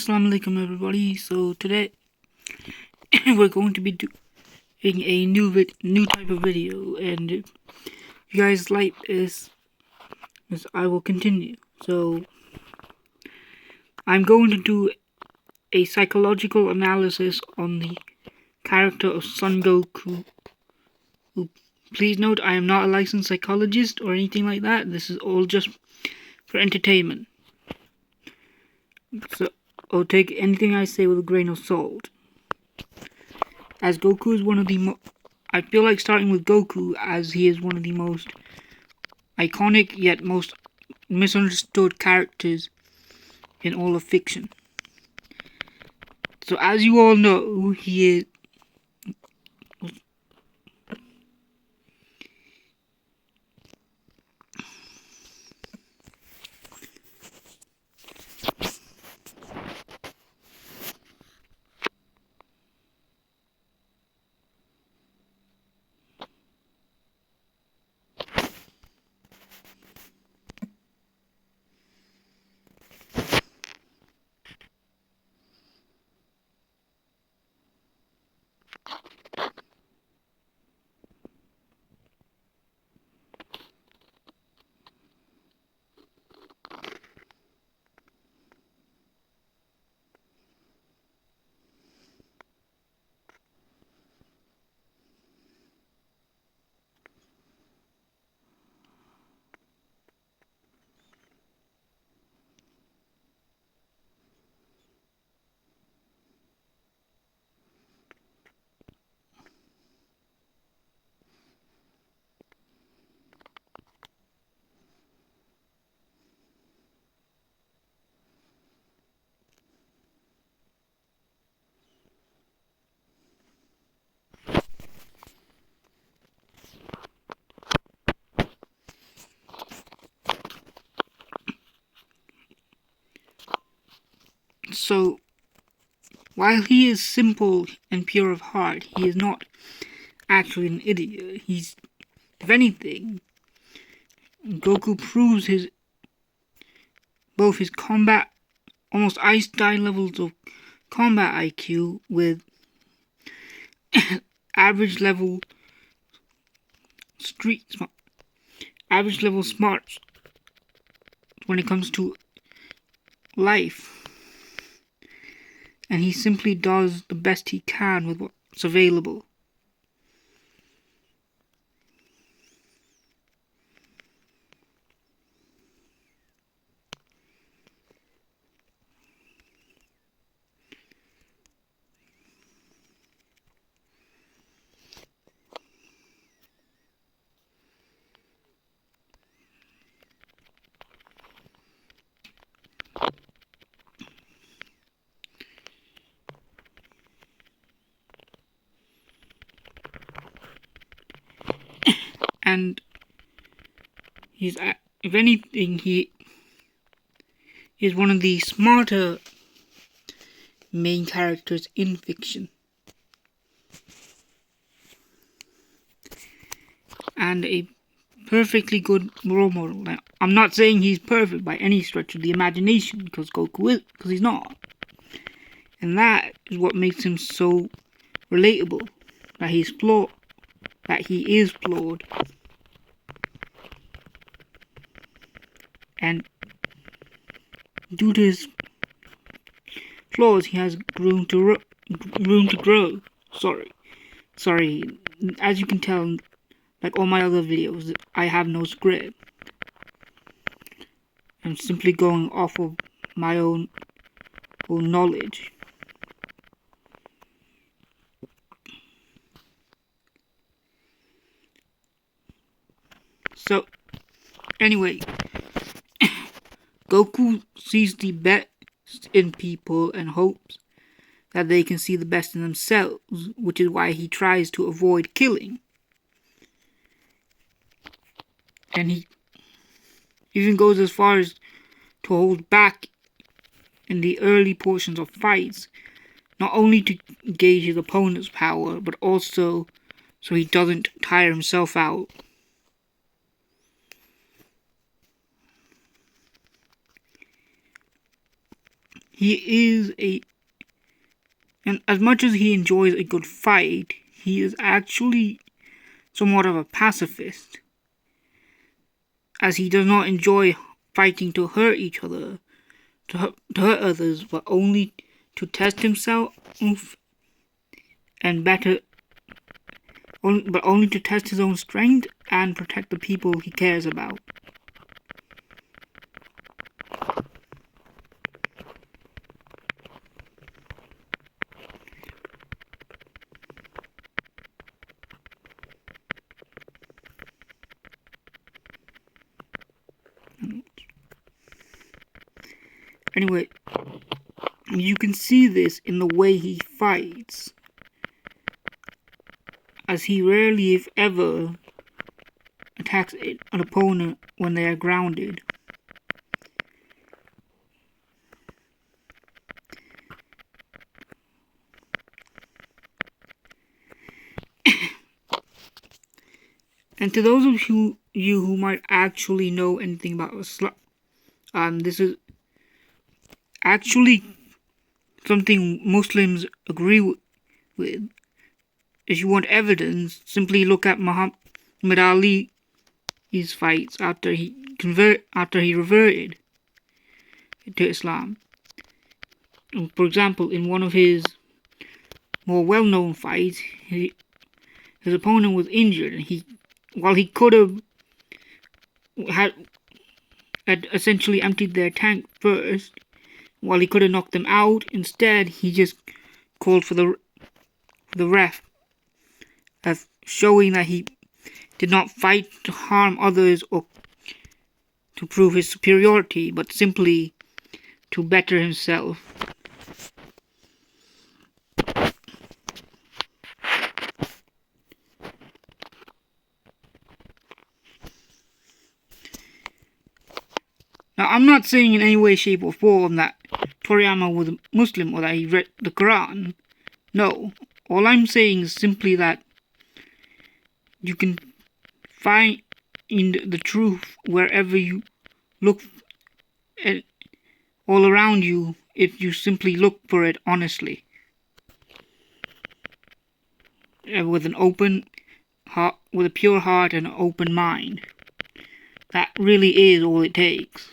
Assalamu alaikum everybody. So today we're going to be doing a new type of video, and if you guys like this, I will continue. So I'm going to do a psychological analysis on the character of Son Goku. Please note, I am not a licensed psychologist or anything like that. This is all just for entertainment. So I'll take anything I say with a grain of salt. As Goku is one of the I feel like starting with Goku, as he is one of the most iconic yet most misunderstood characters in all of fiction. So as you all know, he is so while he is simple and pure of heart, he is not actually an idiot. He's, if anything, Goku proves both his combat, almost Einstein levels of combat IQ with average level smarts when it comes to life, and he simply does the best he can with what's available. And he's, if anything, he is one of the smarter main characters in fiction, and a perfectly good role model. Now, I'm not saying he's perfect by any stretch of the imagination, because Goku is, because he's not. And that is what makes him so relatable, that he is flawed. And due to his flaws, he has room to grow. Sorry. As you can tell, like all my other videos, I have no script. I'm simply going off of my own knowledge. So, anyway, Goku sees the best in people and hopes that they can see the best in themselves, which is why he tries to avoid killing. And he even goes as far as to hold back in the early portions of fights, not only to gauge his opponent's power, but also so he doesn't tire himself out. and as much as he enjoys a good fight, he is actually somewhat of a pacifist, as he does not enjoy fighting to hurt each other, to hurt others, but only to test himself and but only to test his own strength and protect the people he cares about. Anyway, you can see this in the way he fights, as he rarely, if ever, attacks an opponent when they are grounded. And to those of you who might actually know anything about Islam, this is actually something Muslims agree with. If you want evidence, simply look at Muhammad Ali's fights after he reverted to Islam. For example, in one of his more well-known fights, his opponent was injured, and while he could have had essentially emptied their tank first, while he could have knocked them out, instead he just called for the ref, showing that he did not fight to harm others or to prove his superiority, but simply to better himself. Now, I'm not saying in any way, shape or form that Toriyama was a Muslim or that he read the Quran. No. All I'm saying is simply that you can find the truth wherever you look, all around you, if you simply look for it honestly. With an open heart, with a pure heart and an open mind. That really is all it takes.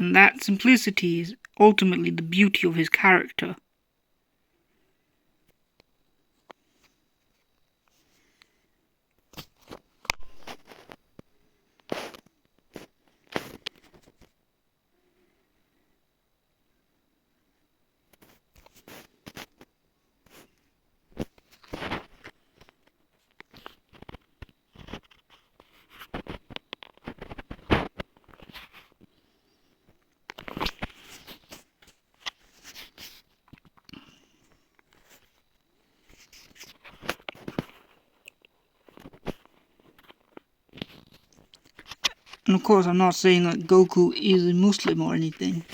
And that simplicity is ultimately the beauty of his character. And of course, I'm not saying that Goku is a Muslim or anything.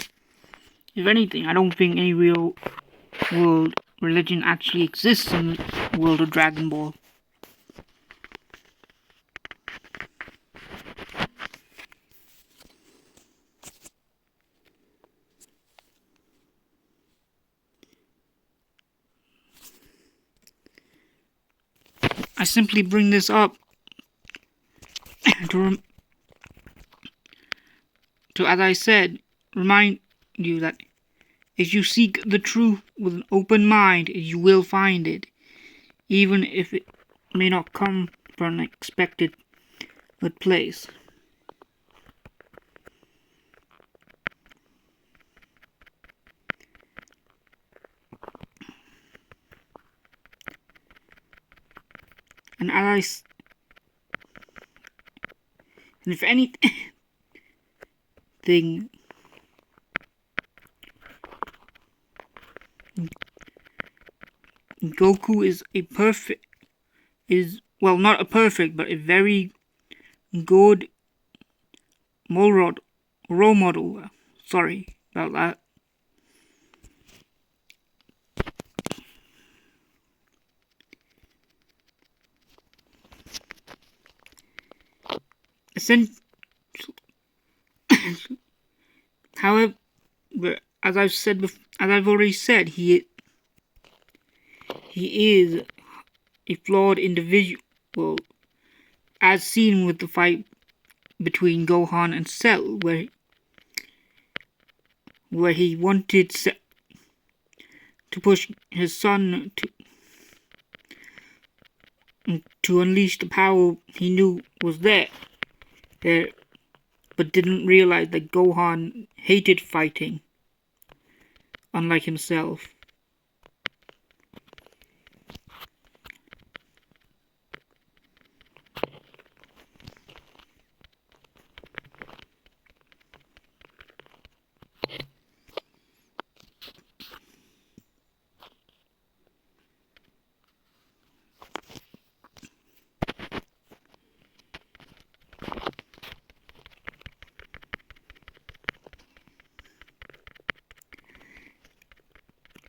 If anything, I don't think any real world religion actually exists in the world of Dragon Ball. I simply bring this up to, as I said, remind you that if you seek the truth with an open mind, you will find it, even if it may not come from an expected place. And if anything, Goku is not a perfect, but a very good role model. Sorry about that. However, as I've already said, he is a flawed individual, as seen with the fight between Gohan and Cell, where he wanted Cell to push his son to unleash the power he knew was there, but didn't realize that Gohan hated fighting, unlike himself.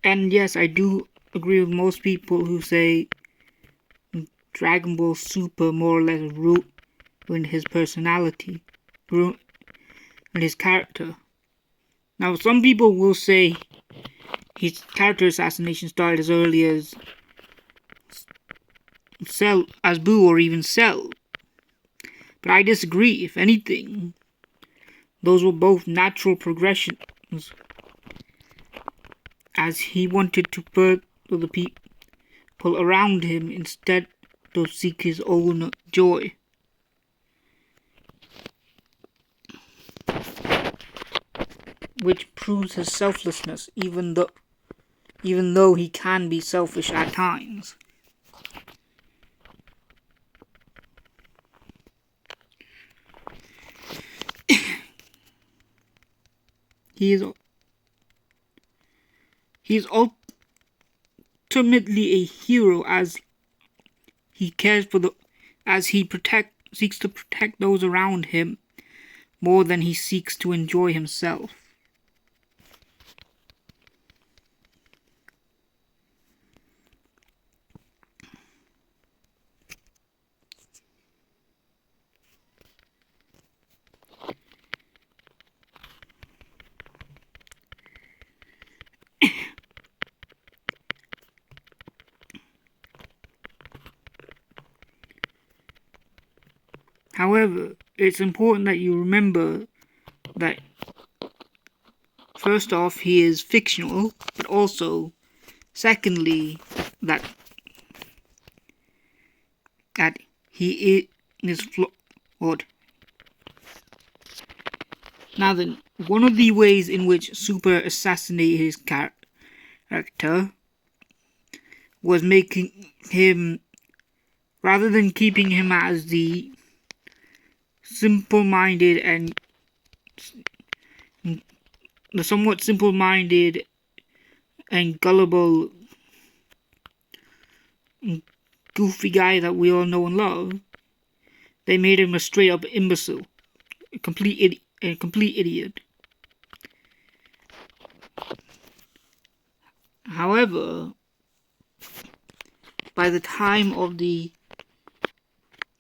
And yes, I do agree with most people who say Dragon Ball Super more or less ruined his personality, ruined his character. Now, some people will say his character assassination started as early as Boo or even Cell. But I disagree. If anything, those were both natural progressions, as he wanted to further the people around him instead of seek his own joy. Which proves his selflessness, even though he can be selfish at times. He is ultimately a hero, as he cares for seeks to protect those around him more than he seeks to enjoy himself. However, it's important that you remember that, first off, he is fictional, but also, secondly, that he is flawed. Now then, one of the ways in which Super assassinated his character was making him, rather than keeping him as the simple-minded and the somewhat simple-minded and gullible, goofy guy that we all know and love, they made him a straight-up imbecile, a complete idiot. However, by the time of the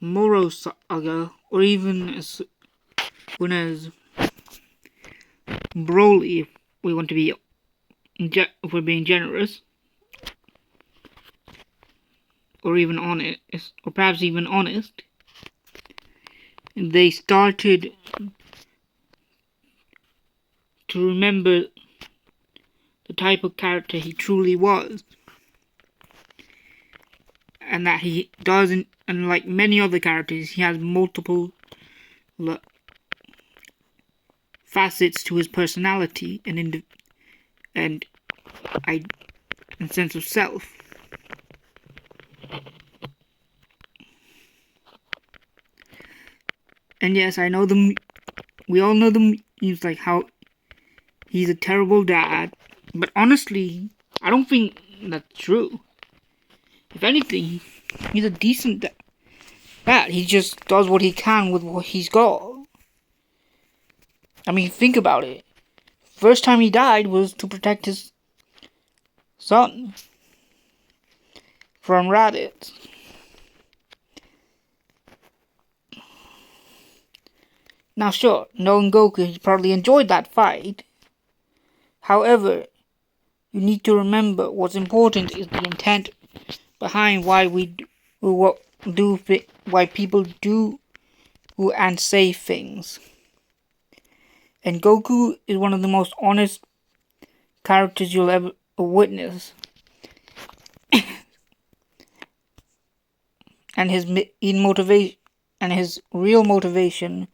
Moro saga, or even as soon as Broly, if we want to be, if we're being generous, or even honest, or perhaps even honest, they started to remember the type of character he truly was, and that he doesn't, unlike many other characters, he has multiple facets to his personality and sense of self. And yes, I know we all know the memes like how he's a terrible dad, but honestly, I don't think that's true. If anything, he's a decent dad. He just does what he can with what he's got. I mean, think about it. First time he died was to protect his son from rabbits. Now sure, knowing Goku, he probably enjoyed that fight. However, you need to remember what's important is the intent behind why why people do and say things. And Goku is one of the most honest characters you'll ever witness. And his real motivation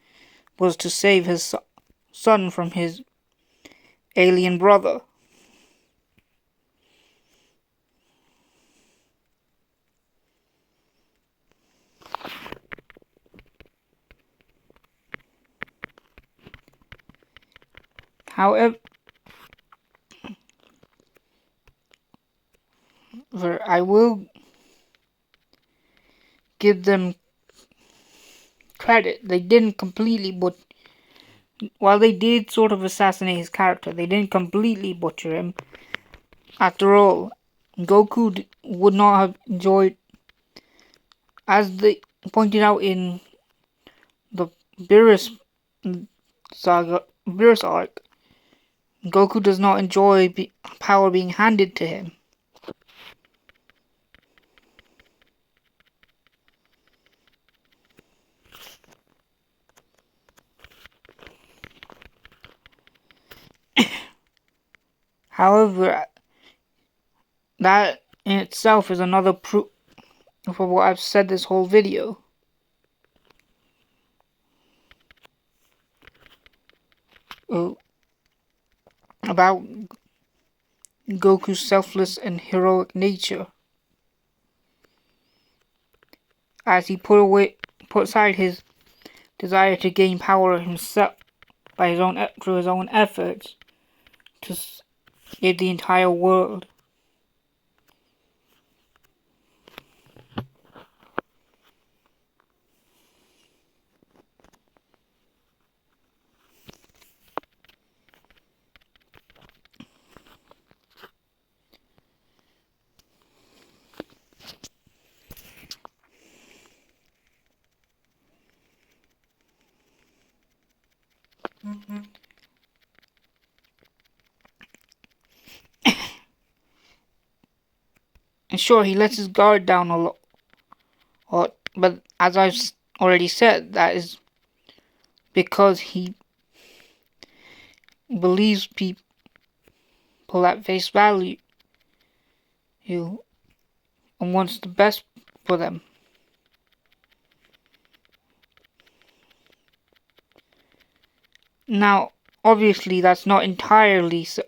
was to save his son from his alien brother. However, I will give them credit. They didn't completely while they did sort of assassinate his character, they didn't completely butcher him. After all, Goku would not have enjoyed, as they pointed out in the Beerus arc, Goku does not enjoy power being handed to him. However, that in itself is another proof for what I've said this whole video. About Goku's selfless and heroic nature, as he put aside his desire to gain power himself through his own efforts to save the entire world. And sure, he lets his guard down a lot, but as I've already said, that is because he believes people at face value and wants the best for them. Now, obviously, that's not entirely so.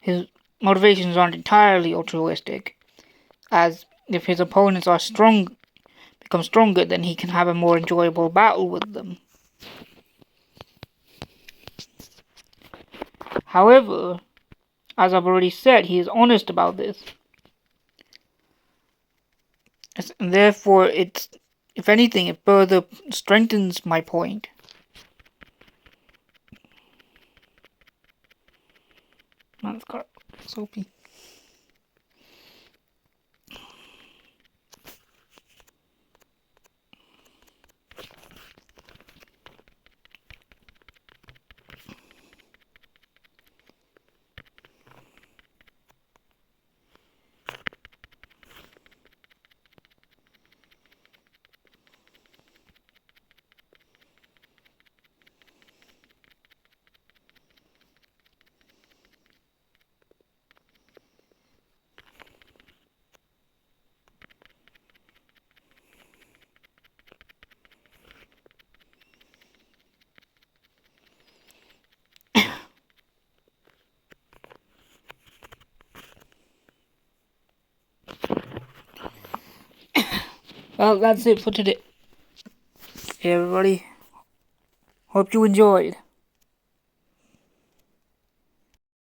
His motivations aren't entirely altruistic, as if his opponents become stronger, then he can have a more enjoyable battle with them. However, as I've already said, he is honest about this. And therefore, if anything, it further strengthens my point. That's got soapy. Well, that's it for today. Hey everybody, hope you enjoyed.